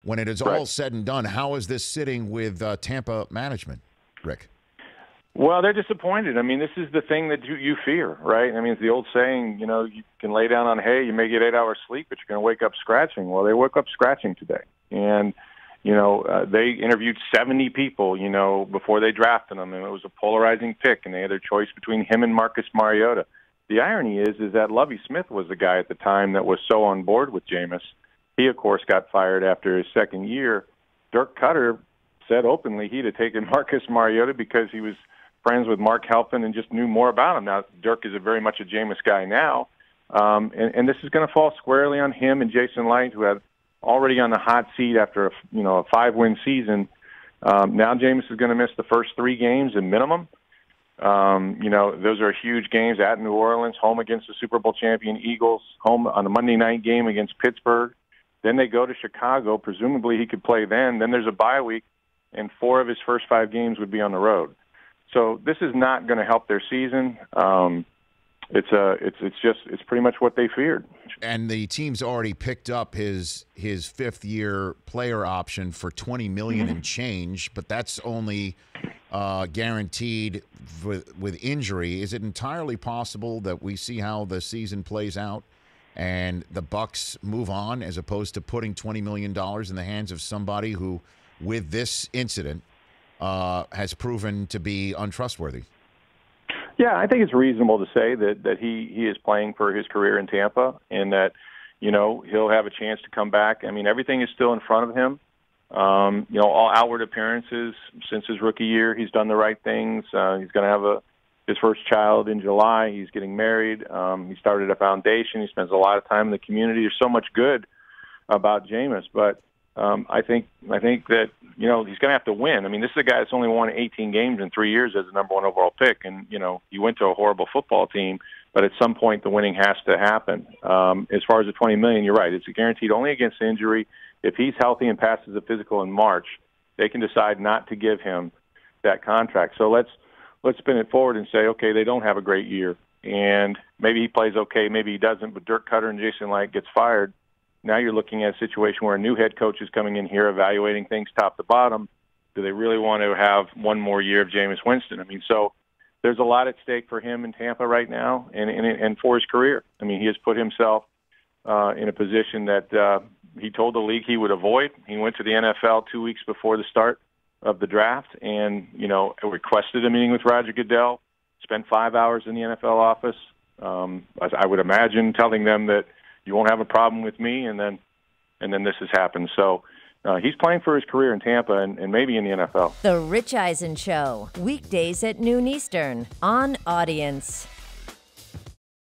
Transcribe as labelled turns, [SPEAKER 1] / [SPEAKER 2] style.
[SPEAKER 1] when it is all said and done, how is this sitting with Tampa management, Rick?
[SPEAKER 2] Well, they're disappointed. I mean, this is the thing that you fear, right? I mean, it's the old saying, you can lay down on hay, you may get 8 hours sleep, but you're going to wake up scratching. Well, they woke up scratching today. And, they interviewed 70 people, before they drafted him, and it was a polarizing pick, and they had their choice between him and Marcus Mariota. The irony is that Lovie Smith was the guy at the time that was so on board with Jameis. He, of course, got fired after his second year. Dirk Cutter said openly he'd have taken Marcus Mariota because he was friends with Mark Halpin and just knew more about him. Now, Dirk is very much a Jameis guy now, and this is going to fall squarely on him and Jason Light, who had already on the hot seat after a 5-win season. Now Jameis is going to miss the first 3 games at minimum. Those are huge games at New Orleans, home against the Super Bowl champion Eagles, home on a Monday night game against Pittsburgh. Then they go to Chicago. Presumably he could play then. Then there's a bye week, and 4 of his first 5 games would be on the road. So this is not going to help their season. It's pretty much what they feared.
[SPEAKER 1] And the team's already picked up his 5th-year player option for $20 million and change, but that's only guaranteed with injury. Is it entirely possible that we see how the season plays out and the Bucs move on as opposed to putting $20 million in the hands of somebody who, with this incident, has proven to be untrustworthy?
[SPEAKER 2] Yeah, I think it's reasonable to say that he is playing for his career in Tampa, and that he'll have a chance to come back. I mean, everything is still in front of him. All outward appearances since his rookie year, he's done the right things. He's going to have his first child in July. He's getting married. He started a foundation. He spends a lot of time in the community. There's so much good about Jameis, but I think that he's going to have to win. I mean, this is a guy that's only won 18 games in 3 years as the number 1 overall pick, and he went to a horrible football team. But at some point, the winning has to happen. As far as the $20 million, you're right; it's guaranteed only against injury. If he's healthy and passes a physical in March, they can decide not to give him that contract. So let's spin it forward and say, okay, they don't have a great year, and maybe he plays okay, maybe he doesn't. But Dirk Cutter and Jason Light gets fired. Now you're looking at a situation where a new head coach is coming in here, evaluating things top to bottom. Do they really want to have one more year of Jameis Winston? I mean, so there's a lot at stake for him in Tampa right now, and for his career. I mean, he has put himself in a position that he told the league he would avoid. He went to the NFL 2 weeks before the start of the draft, and requested a meeting with Roger Goodell. Spent 5 hours in the NFL office. I would imagine telling them that you won't have a problem with me, and then this has happened. So he's playing for his career in Tampa and maybe in the NFL.
[SPEAKER 3] The Rich Eisen Show, weekdays at noon Eastern on Audience.